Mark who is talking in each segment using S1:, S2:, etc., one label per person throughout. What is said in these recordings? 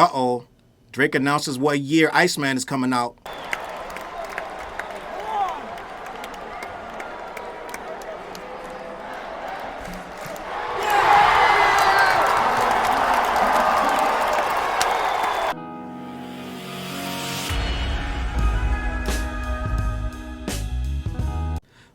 S1: Uh-oh. Drake announces what year Iceman is coming out.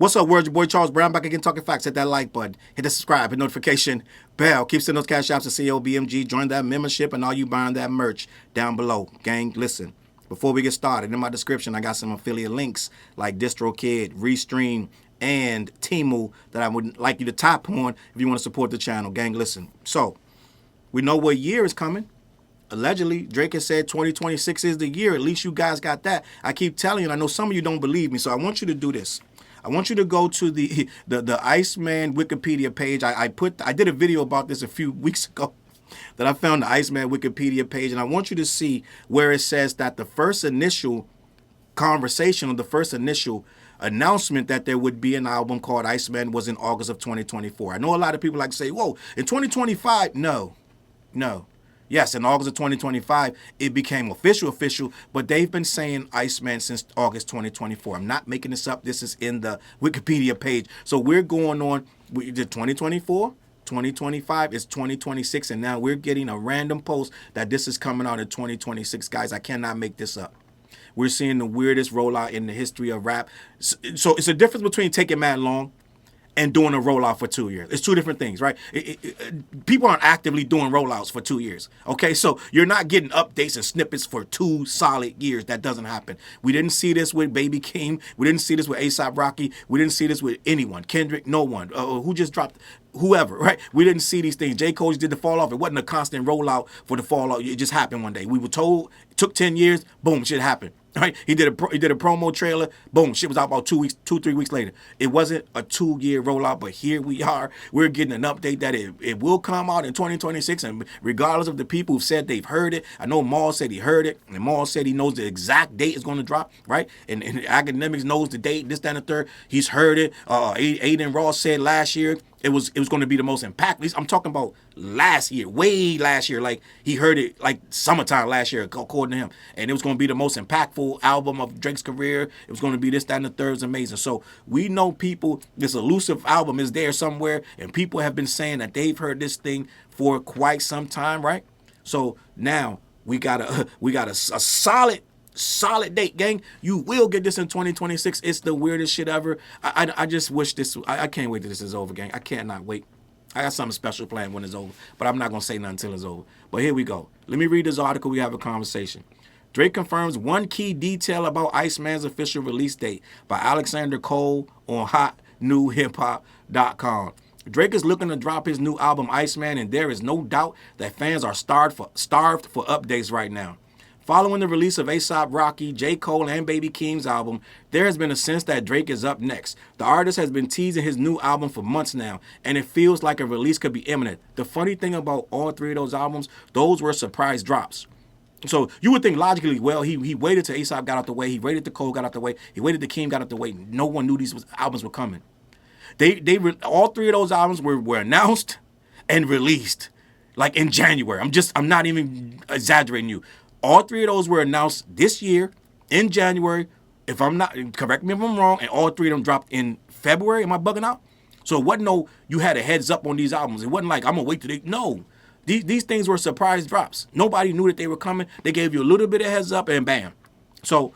S1: What's up, world? Your boy Charles Brown back again talking facts. Hit that like button. Hit the subscribe. Hit notification bell. Keep sending those cash apps to COBMG. Join that membership and all you buying that merch down below. Gang, listen. Before we get started, in my description, I got some affiliate links like DistroKid, ReStream, and Temu that I would like you to tap on if you want to support the channel. Gang, listen. So, we know what year is coming. Allegedly, Drake has said 2026 is the year. At least you guys got that. I keep telling you, and I know some of you don't believe me, so I want you to do this. I want you to go to the Iceman Wikipedia page. I did a video about this a few weeks ago that I found the Iceman Wikipedia page, and I want you to see where it says that the first initial conversation or the first initial announcement that there would be an album called Iceman was in August of 2024. I know a lot of people like to say, whoa, in 2025? No. Yes, in August of 2025, it became official, but they've been saying Iceman since August 2024. I'm not making this up. This is in the Wikipedia page. So we're going on, we did 2024, 2025, it's 2026, and now we're getting a random post that this is coming out in 2026. Guys, I cannot make this up. We're seeing the weirdest rollout in the history of rap. So it's a difference between taking mad long and doing a rollout for 2 years. It's two different things, right? People aren't actively doing rollouts for 2 years, okay? So you're not getting updates and snippets for 2 solid years. That doesn't happen. We didn't see this with Baby Keem. We didn't see this with A$AP Rocky. We didn't see this with anyone. Kendrick, no one. Who just dropped? Whoever, right? We didn't see these things. J. Cole did the fall off. It wasn't a constant rollout for the fall off. It just happened one day. We were told it took 10 years. Boom, shit happened. Right? He did a promo trailer. Boom, shit was out about 3 weeks later. It wasn't a 2-year rollout, but here we are. We're getting an update that it will come out in 2026, and regardless of the people who've said they've heard it, I know Maul said he heard it, and Maul said he knows the exact date it's going to drop, right? And Akademiks knows the date, this, that, and the third. He's heard it. Aiden Ross said last year it was going to be the most impactful. I'm talking about last year, way last year. Like he heard it like summertime last year, according to him, and it was going to be the most impactful album of Drake's career. It was going to be this, that, and the third. Is amazing. So we know people. This elusive album is there somewhere, and people have been saying that they've heard this thing for quite some time, right? So now we got a solid date, gang. You will get this in 2026. It's the weirdest shit ever. I just wish this. I can't wait till this is over, gang. I cannot wait. I got something special planned when it's over, but I'm not gonna say nothing until it's over. But here we go. Let me read this article. We have a conversation. Drake confirms one key detail about Iceman's official release date by Alexander Cole on HotNewHipHop.com. Drake is looking to drop his new album Iceman, and there is no doubt that fans are starved for updates right now. Following the release of A$AP Rocky, J. Cole, and Baby Keem's album, there has been a sense that Drake is up next. The artist has been teasing his new album for months now, and it feels like a release could be imminent. The funny thing about all 3 of those albums, those were surprise drops. So you would think logically, well, he waited till A$AP got out the way, he waited till Cole got out the way, he waited till Keem got out the way. No one knew these albums were coming. All 3 of those albums were announced and released, like in January. I'm not even exaggerating you. All 3 of those were announced this year in January. If I'm not, correct me if I'm wrong, and all 3 of them dropped in February. Am I bugging out? So it wasn't no, you had a heads up on these albums. It wasn't like, I'm going to wait till no. These things were surprise drops. Nobody knew that they were coming. They gave you a little bit of heads up and bam. So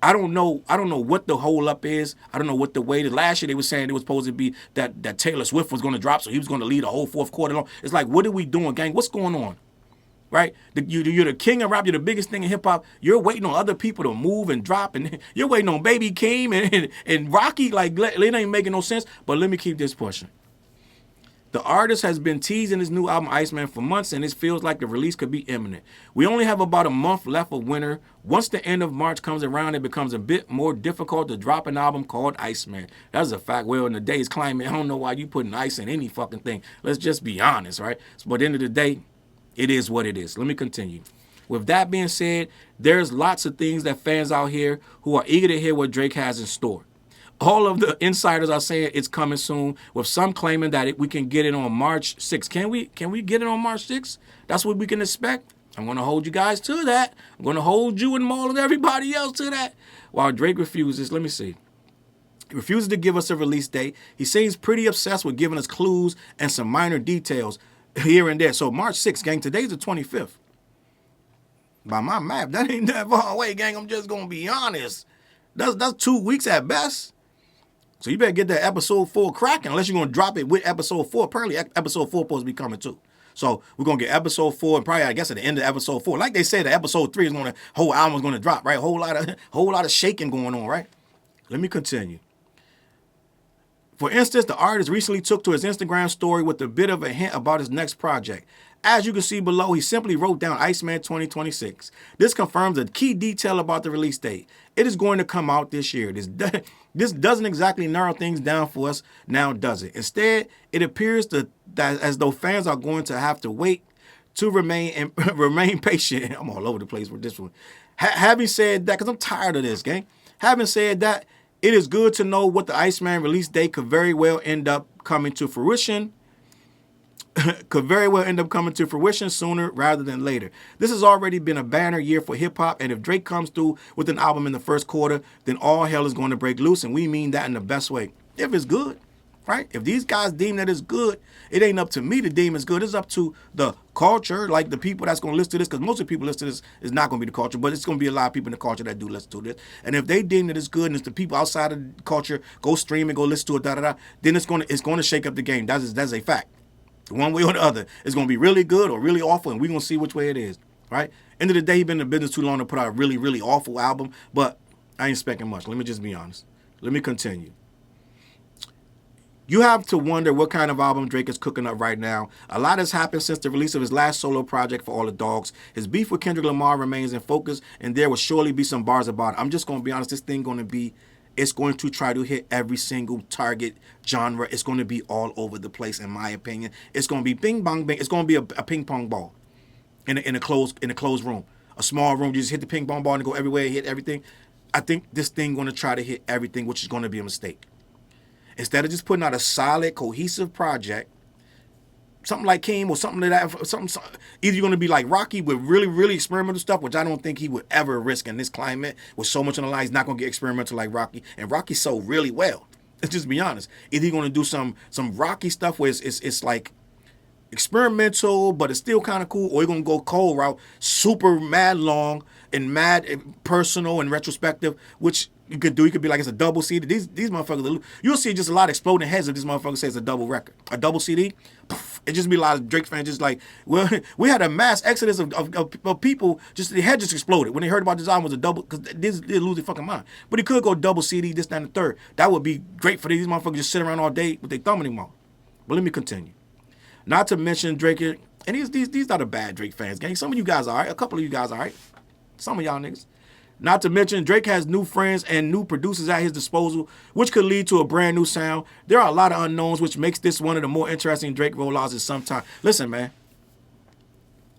S1: I don't know what the hold up is. I don't know what the wait is. Last year they were saying it was supposed to be that Taylor Swift was going to drop, so he was going to lead the whole fourth quarter long. It's like, what are we doing, gang? What's going on? Right? You're the king of rap. You're the biggest thing in hip-hop. You're waiting on other people to move and drop, and you're waiting on Baby Keem and Rocky. Like, it ain't making no sense, but let me keep this pushing. The artist has been teasing his new album Iceman for months, and it feels like the release could be imminent. We only have about a month left of winter. Once the end of March comes around, it becomes a bit more difficult to drop an album called Iceman. That's a fact. Well, in today's climate, I don't know why you putting ice in any fucking thing. Let's just be honest, right? But at the end of the day, it is what it is. Let me continue. With that being said, there's lots of things that fans out here who are eager to hear what Drake has in store. All of the insiders are saying it's coming soon, with some claiming that we can get it on March 6th. Can we get it on March 6th? That's what we can expect. I'm going to hold you guys to that. I'm going to hold you and Maul and everybody else to that. While Drake refuses, let me see. He refuses to give us a release date. He seems pretty obsessed with giving us clues and some minor details here and there. So March 6th, gang, today's the 25th. By my math, that ain't that far away, gang. I'm just going to be honest. That's 2 weeks at best. So you better get that episode 4 cracking unless you're going to drop it with episode 4. Apparently, episode 4 supposed to be coming too. So we're going to get episode 4 and probably, I guess, at the end of episode 4. Like they say, the episode 3 is going to, whole album is going to drop, right? Whole lot of shaking going on, right? Let me continue. For instance, the artist recently took to his Instagram story with a bit of a hint about his next project. As you can see below, he simply wrote down Iceman 2026. This confirms a key detail about the release date. It is going to come out this year. This doesn't exactly narrow things down for us now, does it? Instead, it appears that as though fans are going to have to wait to remain patient. I'm all over the place with this one. Having said that, because I'm tired of this, gang. Having said that, it is good to know what the Iceman release date could very well end up coming to fruition. Sooner rather than later. This has already been a banner year for hip-hop, and if Drake comes through with an album in the first quarter, then all hell is going to break loose, and we mean that in the best way. If it's good, right? If these guys deem that it's good, it ain't up to me to deem it's good. It's up to the culture, like the people that's going to listen to this, because most of the people listen to this is not going to be the culture, but it's going to be a lot of people in the culture that do listen to this. And if they deem that it's good, and it's the people outside of the culture, go stream and go listen to it, then it's going to shake up the game. That's a fact. One way or the other. It's going to be really good or really awful, and we're going to see which way it is, right? End of the day, he's been in the business too long to put out a really, really awful album, but I ain't expecting much. Let me just be honest. Let me continue. You have to wonder what kind of album Drake is cooking up right now. A lot has happened since the release of his last solo project, For All the Dogs. His beef with Kendrick Lamar remains in focus, and there will surely be some bars about it. I'm just going to be honest. This thing it's going to try to hit every single target genre. It's going to be all over the place, in my opinion. It's going to be bing, bong, bing. It's going to be a ping pong ball in a closed room. A small room, you just hit the ping pong ball and go everywhere, hit everything. I think this thing going to try to hit everything, which is going to be a mistake. Instead of just putting out a solid, cohesive project, something like Keem or something like that, either you're going to be like Rocky with really, really experimental stuff, which I don't think he would ever risk in this climate with so much on the line. He's not going to get experimental like Rocky, and Rocky sold really well. Let's just be honest. Either you're going to do some Rocky stuff where it's like experimental, but it's still kind of cool, or you're going to go cold route, super mad long and mad personal and retrospective, which you could do. You could be like it's a double CD. These motherfuckers, you'll see just a lot of exploding heads if this motherfucker says a double record. A double CD, it just be a lot of Drake fans just like, well, we had a mass exodus of people, just the head just exploded when they heard about this album was a double, because they lose their fucking mind. But he could go double CD, this, that, and the third. That would be great for these motherfuckers just sit around all day with their thumb in their mouth. But let me continue. Not to mention Drake, and these not the bad Drake fans, gang. Some of you guys are all right. A couple of you guys are all right. Some of y'all niggas. Not to mention, Drake has new friends and new producers at his disposal, which could lead to a brand new sound. There are a lot of unknowns, which makes this one of the more interesting Drake rollouts in some time. Listen, man,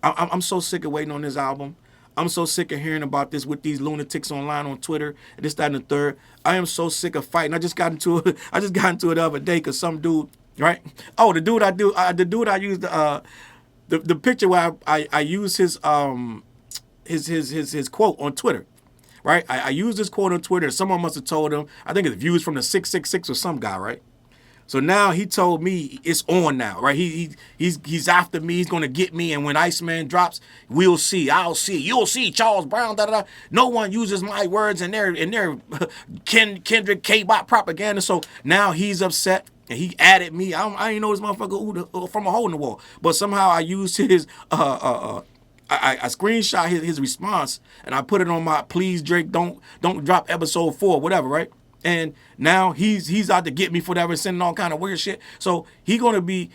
S1: I'm so sick of waiting on this album. I'm so sick of hearing about this with these lunatics online on Twitter, and this, that, and the third. I am so sick of fighting. I just got into it the other day because some dude, right? Oh, the dude I used the picture where I use his quote on Twitter. Right, I used this quote on Twitter. Someone must have told him. I think it's views from the 666 or some guy, right? So now he told me it's on now, right? He's after me. He's gonna get me. And when Iceman drops, we'll see. I'll see. You'll see. Charles Brown. Da da da. No one uses my words in their Kendrick K-Bot propaganda. So now he's upset. And he added me. I ain't know this motherfucker from a hole in the wall. But somehow I used his I screenshot his response and I put it on my please Drake don't drop episode 4 whatever, right? And now he's out to get me for that and sending all kind of weird shit. So he gonna be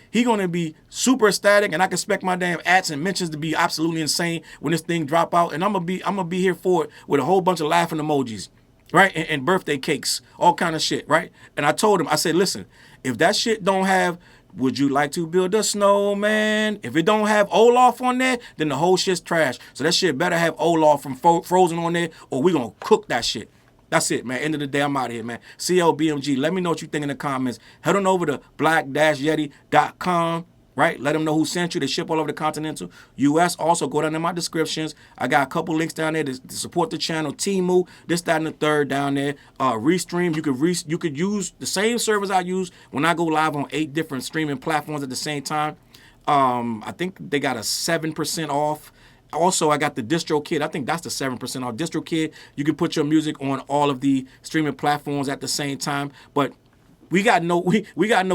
S1: super ecstatic, and I can expect my damn ats and mentions to be absolutely insane when this thing drop out, and I'm gonna be here for it with a whole bunch of laughing emojis, right? And birthday cakes, all kind of shit, right? And I told him, I said, listen, if that shit don't have would you like to build a snowman? If it don't have Olaf on there, then the whole shit's trash. So that shit better have Olaf from Frozen on there, or we gonna cook that shit. That's it, man. End of the day, I'm out of here, man. CLBMG. Let me know what you think in the comments. Head on over to black-yeti.com, right? Let them know who sent you. They ship all over the continental U.S. Also, go down in my descriptions. I got a couple links down there to support the channel. Temu, this, that, and the third down there. ReStream, you could use the same service I use when I go live on 8 different streaming platforms at the same time. I think they got a 7% off. Also, I got the DistroKid. I think that's the 7% off. DistroKid, you can put your music on all of the streaming platforms at the same time. But we got no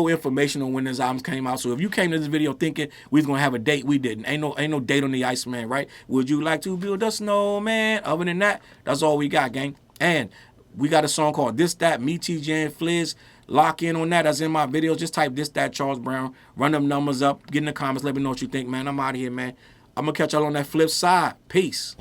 S1: information on when this album came out. So if you came to this video thinking we was gonna have a date, we didn't. Ain't no date on the Iceman, right? Would you like to build a snowman? Other than that, that's all we got, gang. And we got a song called This That, me, TJ, and Fliz. Lock in on that. That's in my video. Just type This That Challz Brown. Run them numbers up. Get in the comments. Let me know what you think, man. I'm out of here, man. I'm going to catch y'all on that flip side. Peace.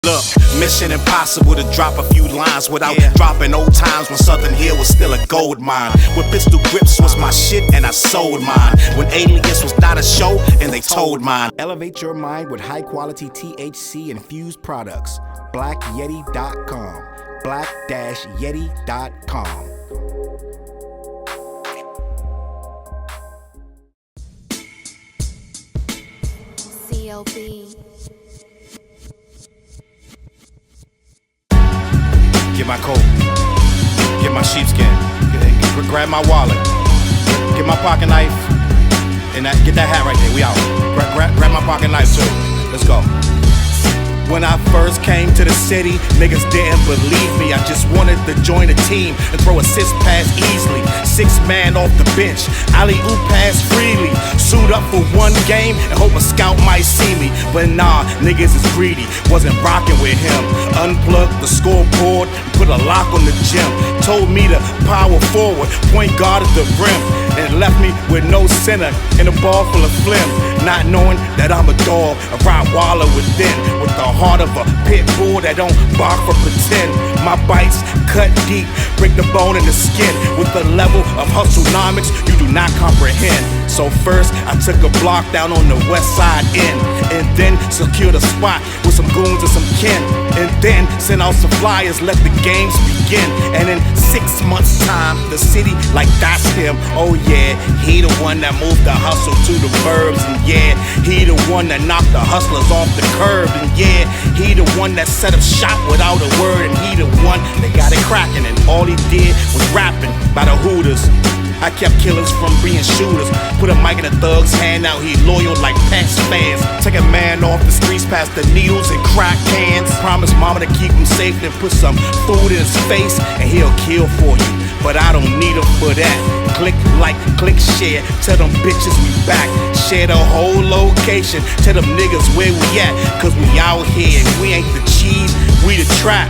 S2: Look, mission impossible to drop a few lines without dropping old times when Southern Hill was still a gold mine. With pistol grips was my shit and I sold mine. When Alias was not a show and they told mine.
S1: Elevate your mind with high quality THC infused products. BlackYeti.com. Black-Yeti.com.
S2: Get my coat, get my sheepskin, grab my wallet, get my pocket knife, and get that hat right there. We out. Grab my pocket knife too. Let's go. When I first came to the city, niggas didn't believe me. I just wanted to join a team and throw assist pass easily. 6 man off the bench, alley-oop pass freely. Suit up for one game and hope a scout might see me. But nah, niggas is greedy, wasn't rocking with him. Unplugged the scoreboard and put a lock on the gym. Told me to power forward, point guard at the rim. And left me with no center and a ball full of phlegm. Not knowing that I'm a dog, a Rottweiler within. With the heart of a pit bull that don't bark for pretend. My bites cut deep, break the bone and the skin. With the level of hustlenomics you do not comprehend. So first I took a block down on the west side end, and then secured a spot with some goons and some kin. And then sent out some flyers, let the games begin. And in 6 months time, the city like that's him. Oh yeah, he the one that moved the hustle to the burbs. And yeah, he the one that knocked the hustlers off the curb. And yeah, he the one that set up shop without a word. And he the one that got it cracking, and all he did was rapping by the Hooters. I kept killers from being shooters. Put a mic in a thug's hand, now he loyal like Pats fans. Take a man off the streets past the needles and crack cans. Promise mama to keep him safe, then put some food in his face and he'll kill for you. But I don't need him for that. Click like, click share, tell them bitches we back. Share the whole location, tell them niggas where we at. Cause we out here and we ain't the cheese, we the trap.